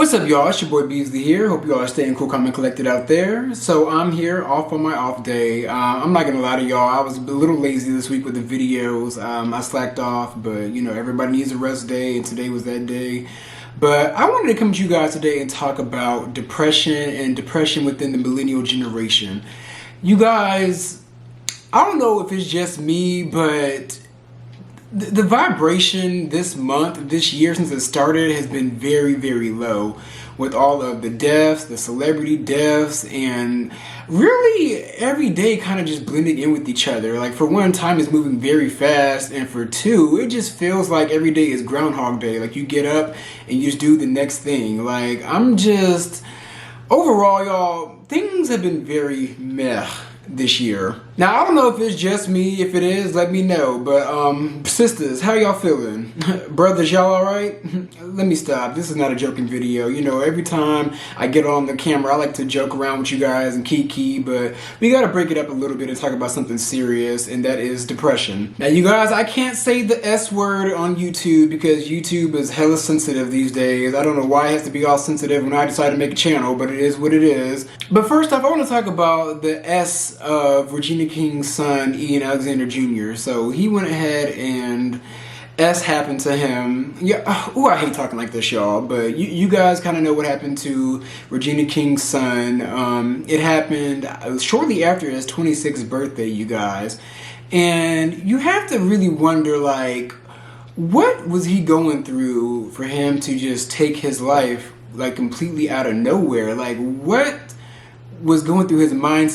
What's up, y'all? It's your boy Beasley here. Hope you all are staying cool, calm, and collected out there. So I'm here off on my off day. I'm not gonna lie to y'all, I was a little lazy this week with the videos. I slacked off, but you know, everybody needs a rest day, and today was that day. But I wanted to come to you guys today and talk about depression and depression within the millennial generation. You guys, I don't know if it's just me, but the vibration this month, this year since it started has been very, very low with all of the deaths, the celebrity deaths, and really every day kind of just blending in with each other. Like for one, time is moving very fast, and for two, it just feels like every day is Groundhog Day. Like you get up and you just do the next thing. Like overall, y'all, things have been very meh this year. Now, I don't know if it's just me. If it is, let me know. But sisters, how y'all feeling? Brothers, y'all alright? Let me stop. This is not a joking video. You know, every time I get on the camera, I like to joke around with you guys and kiki, but we gotta break it up a little bit and talk about something serious, and that is depression. Now, you guys, I can't say the S word on YouTube because YouTube is hella sensitive these days. I don't know why it has to be all sensitive when I decide to make a channel, but it is what it is. But first off, I want to talk about the S of Regina King's son, Ian Alexander Jr. So he went ahead and S happened to him. Yeah, I hate talking like this, y'all, but you guys kind of know what happened to Regina King's son. It happened shortly after his 26th birthday, you guys. And you have to really wonder, like, what was he going through for him to just take his life, like, completely out of nowhere? Like, what was going through his mind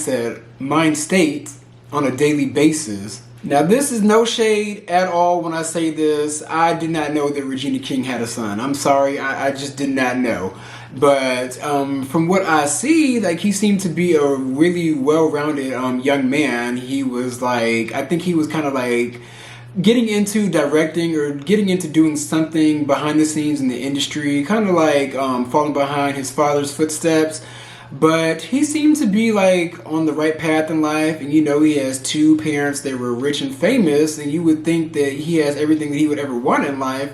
state on a daily basis? Now, this is no shade at all when I say this. I did not know that Regina King had a son. I'm sorry, I just did not know. But from what I see, like, he seemed to be a really well-rounded young man. He was like, I think he was kind of like getting into directing or getting into doing something behind the scenes in the industry, kind of like falling behind his father's footsteps. But he seemed to be like on the right path in life, and you know, he has two parents that were rich and famous, and you would think that he has everything that he would ever want in life,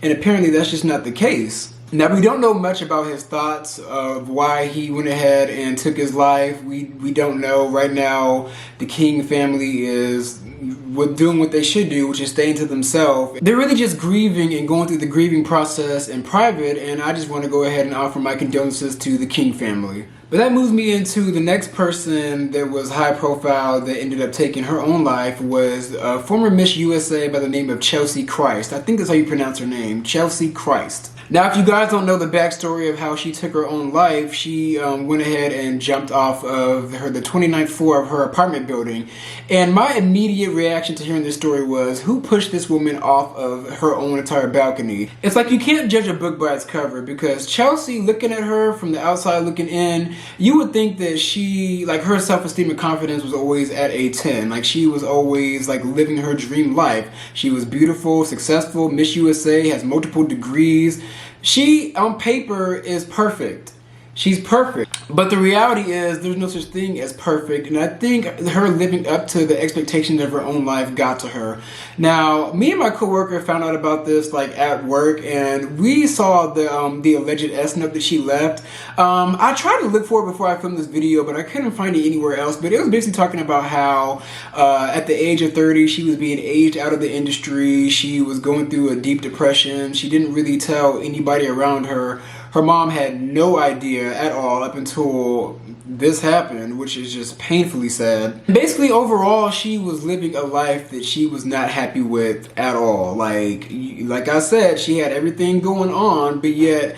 and apparently that's just not the case. Now, we don't know much about his thoughts of why he went ahead and took his life. We don't know. Right now, the King family is doing what they should do, which is staying to themselves. They're really just grieving and going through the grieving process in private, and I just want to go ahead and offer my condolences to the King family. But that moves me into the next person that was high profile that ended up taking her own life was former Miss USA by the name of Cheslie Kryst. I think that's how you pronounce her name, Cheslie Kryst. Now, if you guys don't know the backstory of how she took her own life, she went ahead and jumped off of the 29th floor of her apartment building. And my immediate reaction to hearing this story was, who pushed this woman off of her own entire balcony? It's like you can't judge a book by its cover, because Cheslie, looking at her from the outside looking in, you would think that she, like, her self-esteem and confidence was always at a 10. Like, she was always, like, living her dream life. She was beautiful, successful, Miss USA, has multiple degrees. She, on paper, is perfect. She's perfect. But the reality is there's no such thing as perfect, and I think her living up to the expectations of her own life got to her. Now, me and my coworker found out about this like at work, and we saw the alleged S note that she left. I tried to look for it before I filmed this video, but I couldn't find it anywhere else. But it was basically talking about how at the age of 30, she was being aged out of the industry. She was going through a deep depression. She didn't really tell anybody around her. Her mom had no idea at all up until this happened, which is just painfully sad. Basically, overall, she was living a life that she was not happy with at all. Like I said, she had everything going on, but yet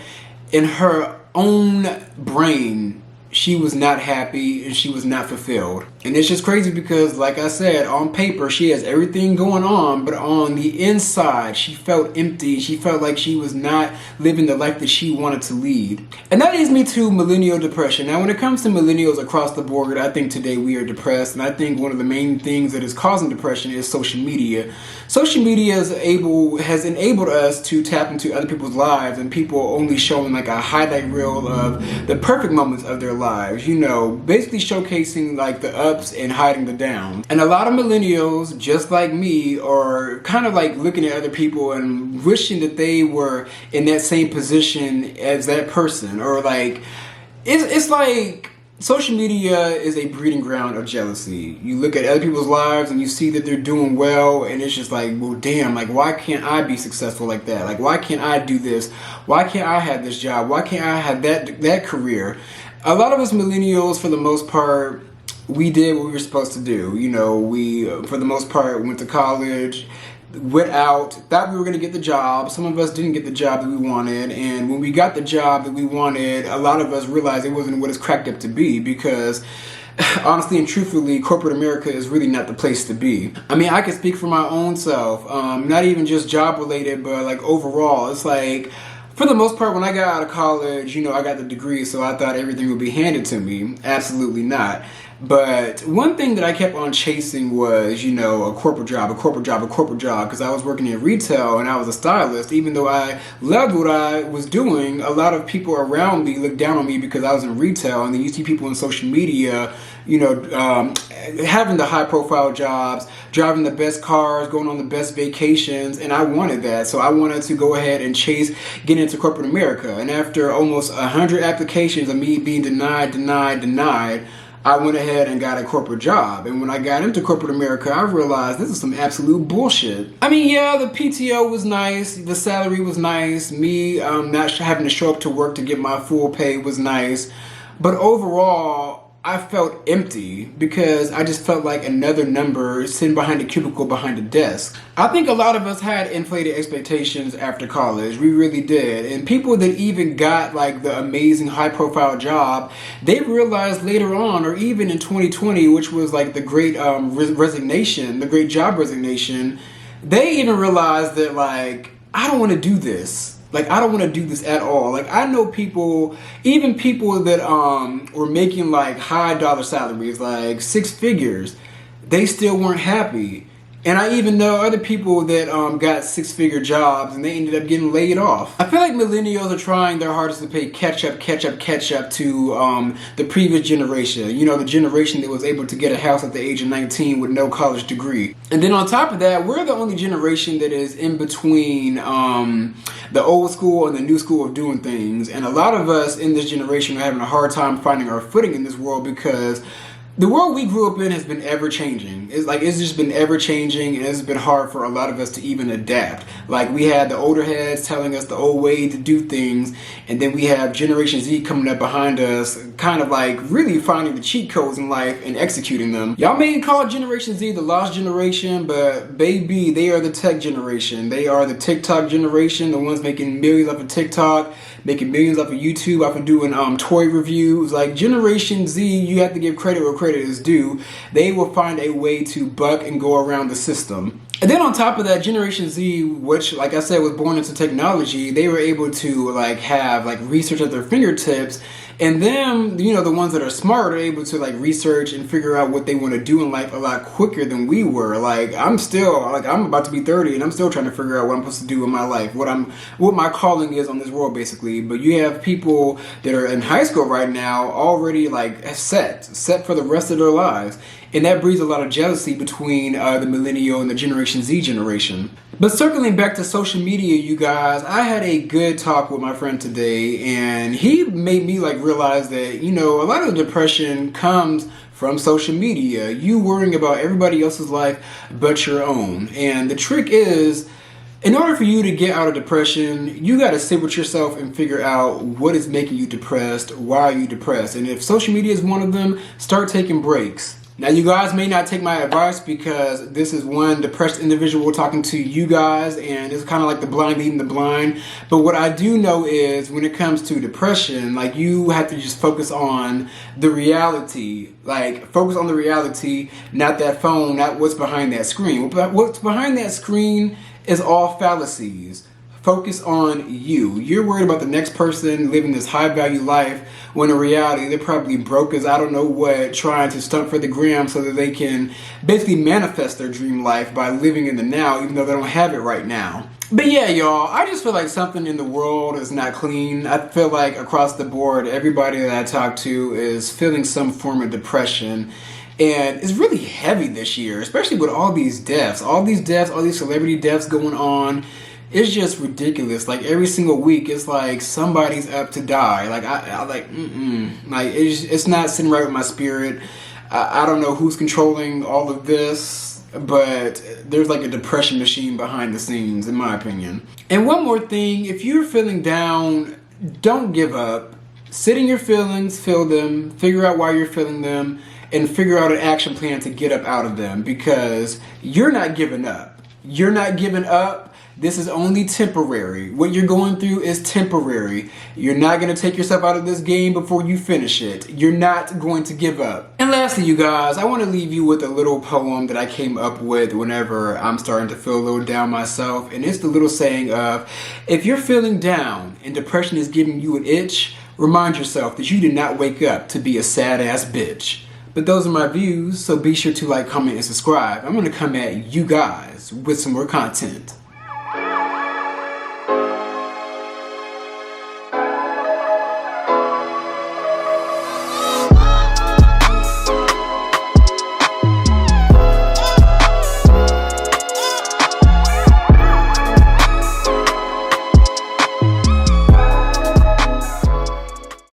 in her own brain, she was not happy and she was not fulfilled. And it's just crazy because, like I said, on paper, she has everything going on, but on the inside, she felt empty. She felt like she was not living the life that she wanted to lead. And that leads me to millennial depression. Now, when it comes to millennials across the board, I think today we are depressed. And I think one of the main things that is causing depression is social media. Social media has enabled us to tap into other people's lives, and people only showing like a highlight reel of the perfect moments of their lives. You know, basically showcasing like the ups and hiding the downs. And a lot of millennials, just like me, are kind of like looking at other people and wishing that they were in that same position as that person. Or like, it's like social media is a breeding ground of jealousy. You look at other people's lives and you see that they're doing well, and it's just like, well, damn, like, why can't I be successful like that? Like, why can't I do this? Why can't I have this job? Why can't I have that career? A lot of us millennials, for the most part, we did what we were supposed to do. You know, we, for the most part, went to college, went out, thought we were going to get the job. Some of us didn't get the job that we wanted, and when we got the job that we wanted, a lot of us realized it wasn't what it's cracked up to be, because honestly and truthfully, corporate America is really not the place to be. I mean, I can speak for my own self, not even just job related, but like overall. It's like, for the most part, when I got out of college, you know, I got the degree, so I thought everything would be handed to me. Absolutely not. But one thing that I kept on chasing was, you know, a corporate job, because I was working in retail and I was a stylist. Even though I loved what I was doing, a lot of people around me looked down on me because I was in retail, and then you see people on social media, you know, having the high profile jobs, driving the best cars, going on the best vacations, and I wanted that. So I wanted to go ahead and chase getting into corporate America. And after almost 100 applications of me being denied, I went ahead and got a corporate job. And when I got into corporate America, I realized this is some absolute bullshit. I mean, yeah, the PTO was nice, the salary was nice, me not having to show up to work to get my full pay was nice, but overall, I felt empty because I just felt like another number sitting behind a cubicle behind a desk. I think a lot of us had inflated expectations after college. We really did. And people that even got like the amazing high profile job, they realized later on, or even in 2020, which was like the great resignation, the great job resignation, they even realized that like, I don't want to do this. Like, I don't want to do this at all. Like, I know people, even people that were making like high dollar salaries, like 6 figures, they still weren't happy. And I even know other people that got 6-figure jobs and they ended up getting laid off. I feel like millennials are trying their hardest to pay catch up to the previous generation. You know, the generation that was able to get a house at the age of 19 with no college degree. And then on top of that, we're the only generation that is in between the old school and the new school of doing things. And a lot of us in this generation are having a hard time finding our footing in this world because the world we grew up in has been ever changing. It's just been ever changing, and it's been hard for a lot of us to even adapt. Like, we had the older heads telling us the old way to do things, and then we have Generation Z coming up behind us, kind of like really finding the cheat codes in life and executing them. Y'all may call Generation Z the lost generation, but baby, they are the tech generation. They are the TikTok generation, the ones making millions off of TikTok, making millions off of YouTube, off of doing toy reviews. Like, Generation Z, you have to give credit where credit is due. They will find a way to buck and go around the system. And then on top of that, Generation Z, which, like I said, was born into technology, they were able to like have like research at their fingertips. And them, you know, the ones that are smart are able to like research and figure out what they want to do in life a lot quicker than we were. Like, I'm about to be 30 and I'm still trying to figure out what I'm supposed to do in my life, what my calling is on this world, basically. But you have people that are in high school right now already like set for the rest of their lives. And that breeds a lot of jealousy between the millennial and the Generation Z generation. But circling back to social media, you guys, I had a good talk with my friend today, and he made me like realize that, you know, a lot of depression comes from social media. You worrying about everybody else's life but your own. And the trick is, in order for you to get out of depression, you got to sit with yourself and figure out what is making you depressed, why are you depressed. And if social media is one of them, start taking breaks. Now, you guys may not take my advice because this is one depressed individual talking to you guys, and it's kind of like the blind leading the blind. But what I do know is when it comes to depression, like, you have to just focus on the reality. Like, focus on the reality, not that phone, not what's behind that screen. What's behind that screen is all fallacies. Focus on you. You're worried about the next person living this high value life when in reality they're probably broke as I don't know what, trying to stunt for the gram so that they can basically manifest their dream life by living in the now, even though they don't have it right now. But yeah, y'all, I just feel like something in the world is not clean. I feel like across the board, everybody that I talk to is feeling some form of depression. And it's really heavy this year, especially with all these deaths, all these celebrity deaths going on. It's just ridiculous. Like every single week, it's like somebody's up to die. Like I like, like it's not sitting right with my spirit. I don't know who's controlling all of this, but there's like a depression machine behind the scenes, in my opinion. And one more thing, if you're feeling down, don't give up. Sit in your feelings, feel them, figure out why you're feeling them, and figure out an action plan to get up out of them, because you're not giving up. You're not giving up. This is only temporary. What you're going through is temporary. You're not going to take yourself out of this game before you finish it. You're not going to give up. And lastly, you guys, I want to leave you with a little poem that I came up with whenever I'm starting to feel a little down myself. And it's the little saying of, if you're feeling down and depression is giving you an itch, remind yourself that you did not wake up to be a sad ass bitch. But those are my views, so be sure to like, comment, and subscribe. I'm going to come at you guys with some more content.